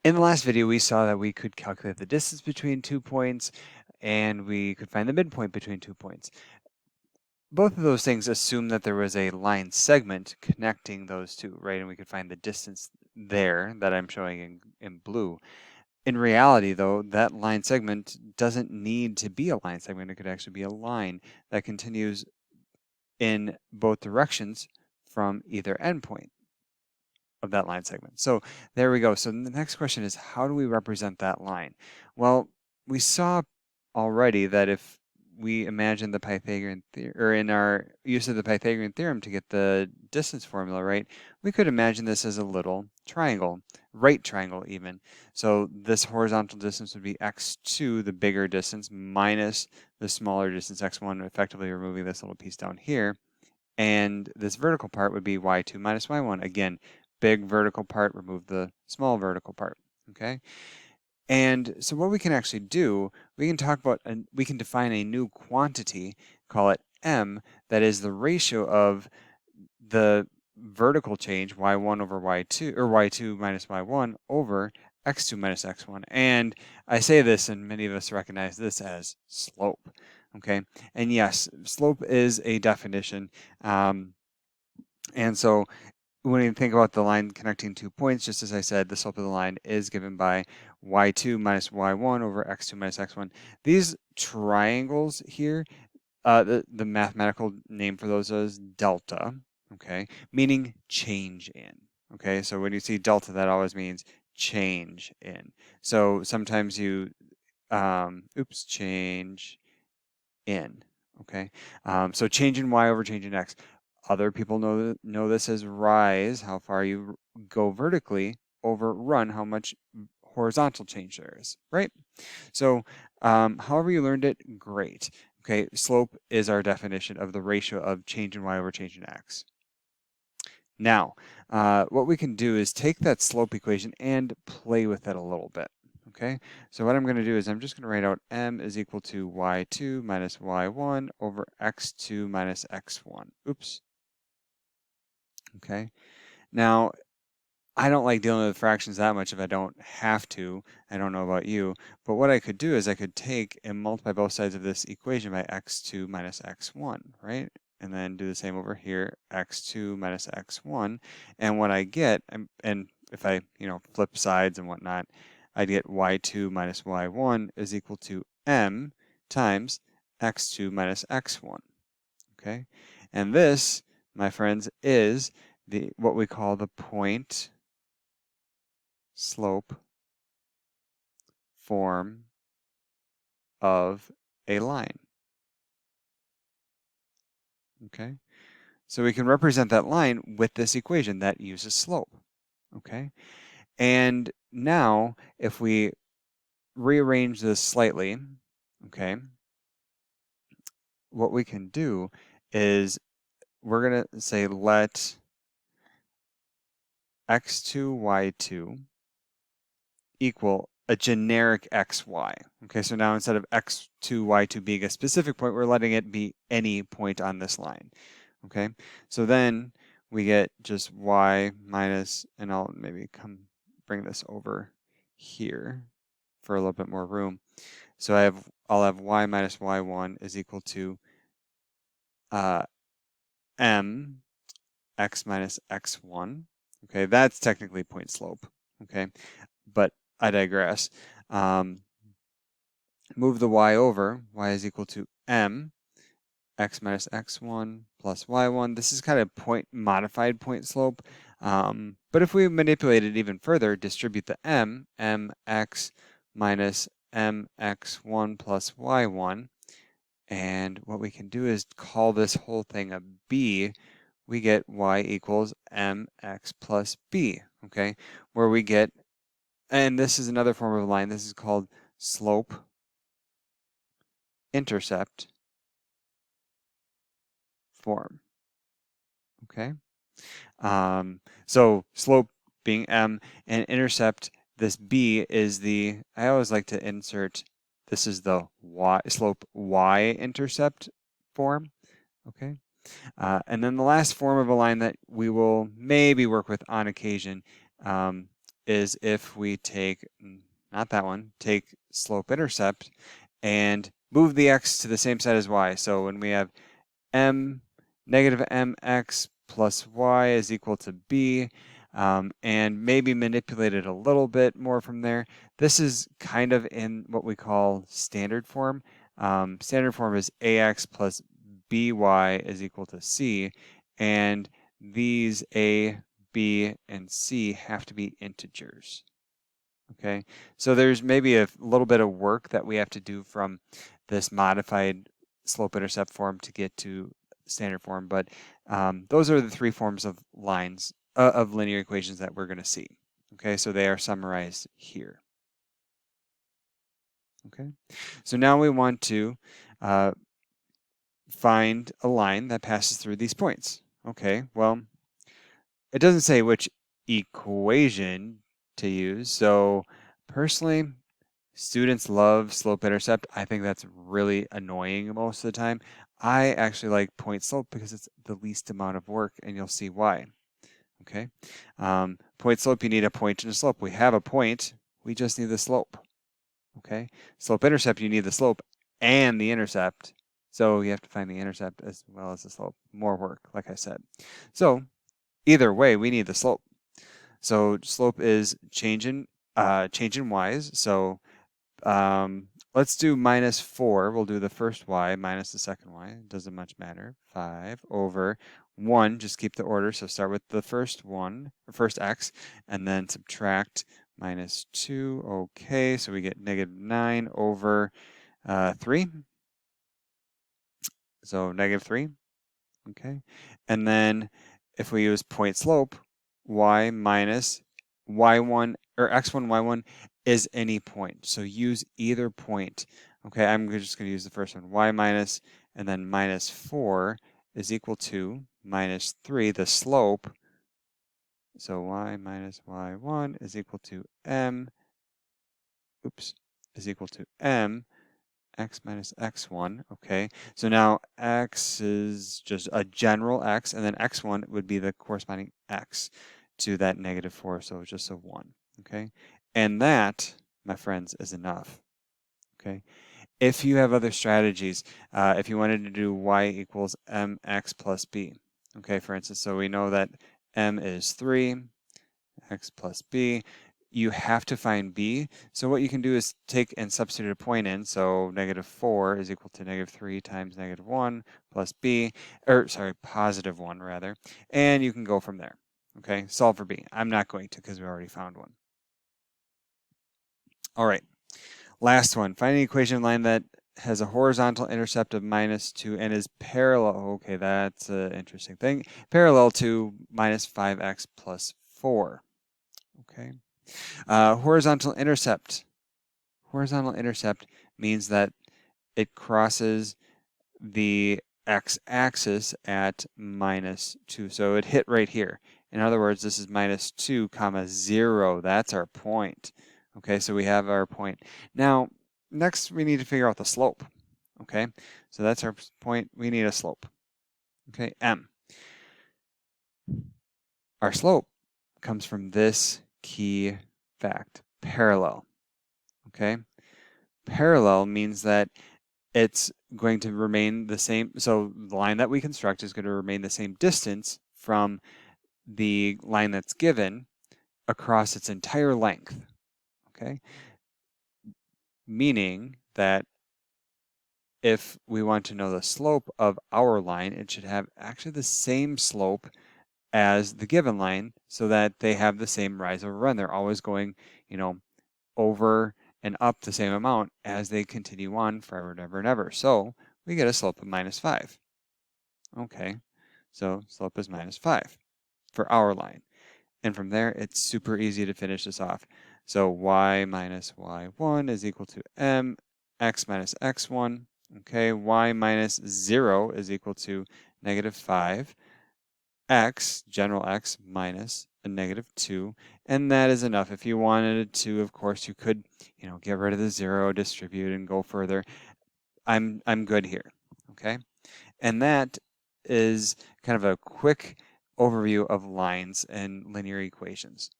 In the last video, we saw that we could calculate the distance between 2 points and we could find the midpoint between 2 points. Both of those things assume that there was a line segment connecting those two, right? And we could find the distance there that I'm showing in blue. In reality, though, that line segment doesn't need to be a line segment. It could actually be a line that continues in both directions from either endpoint of that line segment. So there we go. So the next question is, how do we represent that line? Well, we saw already that if we imagine the Pythagorean theorem, or in our use of the Pythagorean theorem to get the distance formula, right, we could imagine this as a little triangle, right triangle even. So this horizontal distance would be x2, the bigger distance, minus the smaller distance, x1, effectively removing this little piece down here. And this vertical part would be y2 minus y1. Again, big vertical part, remove the small vertical part, okay? And so what we can actually do, we can talk about, we can define a new quantity, call it m, that is the ratio of the vertical change, y1 over y2, or y2 minus y1 over x2 minus x1. And I say this, and many of us recognize this as slope, okay? And yes, slope is a definition. And so when you think about the line connecting 2 points, just as I said, the slope of the line is given by y2 minus y1 over x2 minus x1. These triangles here, the mathematical name for those is delta, okay, meaning change in, okay? So when you see delta, that always means change in. So sometimes you, change in, okay? So change in y over change in x. Other people know this as rise, how far you go vertically, over run, how much horizontal change there is, right? So however you learned it, great. Okay, slope is our definition of the ratio of change in y over change in x. Now, what we can do is take that slope equation and play with it a little bit. Okay, so what I'm going to do is I'm just going to write out m is equal to y2 minus y1 over x2 minus x1. Oops. Okay, now I don't like dealing with fractions that much if I don't have to. I don't know about you, but what I could do is I could take and multiply both sides of this equation by x2 minus x1, right? And then do the same over here, x2 minus x1. And what I get, and if I, flip sides and whatnot, I'd get y2 minus y1 is equal to m times x2 minus x1, okay? And this, my friends, is what we call the point slope form of a line. Okay, so we can represent that line with this equation that uses slope. Okay, and now if we rearrange this slightly, okay, what we can do is we're going to say let x2, y2 equal a generic xy. Okay, so now instead of x2, y2 being a specific point, we're letting it be any point on this line. Okay, so then we get just y minus, and I'll maybe bring this over here for a little bit more room. So I'll have y minus y1 is equal to m x minus x1. Okay, that's technically point slope. Okay, but I digress. Move the y over, y is equal to m x minus x1 plus y1. This is kind of modified point slope. But if we manipulate it even further, distribute the mx minus mx1 plus y1. And what we can do is call this whole thing a b. We get y equals mx plus b, okay? Where we get, and this is another form of a line, this is called slope intercept form, okay? So slope being m and intercept, this b is I always like to insert, this is the slope y-intercept form, okay? And then the last form of a line that we will maybe work with on occasion is if we take, not that one, take slope-intercept and move the x to the same side as y. So when we have negative mx plus y is equal to b, and maybe manipulate it a little bit more from there. This is kind of in what we call standard form. Standard form is ax plus by is equal to c, and these a, b, and c have to be integers. Okay, so there's maybe a little bit of work that we have to do from this modified slope-intercept form to get to standard form, but those are the three forms of lines of linear equations that we're going to see. Okay, so they are summarized here. Okay, so now we want to find a line that passes through these points. Okay, well, it doesn't say which equation to use, so personally, students love slope-intercept. I think that's really annoying most of the time. I actually like point slope because it's the least amount of work, and you'll see why. Okay, point slope, you need a point and a slope. We have a point, we just need the slope. Okay, slope-intercept, you need the slope and the intercept. So you have to find the intercept as well as the slope. More work, like I said. So either way, we need the slope. So slope is change in y's. So let's do -4. We'll do the first y minus the second y. It doesn't much matter. 5 over 1. Just keep the order. So start with the first one, or first x, and then subtract -2. Okay, so we get -9 over 3. So -3. Okay, and then if we use point slope, y minus y1 or x1, y1 is any point. So use either point. Okay, I'm just going to use the first one. Y minus and then -4 is equal to -3, the slope. So y minus y1 is equal to is equal to m x minus x1. Okay, so now x is just a general x, and then x1 would be the corresponding x to that -4, so just a 1. Okay, and that, my friends, is enough. Okay, if you have other strategies, if you wanted to do y equals mx plus b, okay, for instance, so we know that m is 3, x plus b, you have to find b. So what you can do is take and substitute a point in. So -4 is equal to -3 times -1 plus b, or sorry, +1 rather. And you can go from there. Okay, solve for b. I'm not going to because we already found one. All right, last one. Find an equation line that has a horizontal intercept of -2 and is parallel. Okay, that's an interesting thing. Parallel to -5x plus 4. Okay. Horizontal intercept. Horizontal intercept means that it crosses the x-axis at -2. So it hit right here. In other words, this is -2, 0. That's our point. Okay, so we have our point. Now, next we need to figure out the slope. Okay, so that's our point. We need a slope. Okay, m. Our slope comes from this key fact, parallel. Okay, parallel means that it's going to remain the same. So the line that we construct is going to remain the same distance from the line that's given across its entire length. Okay, meaning that if we want to know the slope of our line, it should have actually the same slope as the given line so that they have the same rise over run. They're always going, over and up the same amount as they continue on forever and ever and ever. So we get a slope of -5. Okay, so slope is -5 for our line. And from there, it's super easy to finish this off. So y minus y1 is equal to m, x minus x1. Okay, y minus 0 is equal to -5. X, general x, minus a -2, and that is enough. If you wanted to, of course, you could, get rid of the 0, distribute, and go further. I'm good here, okay? And that is kind of a quick overview of lines and linear equations.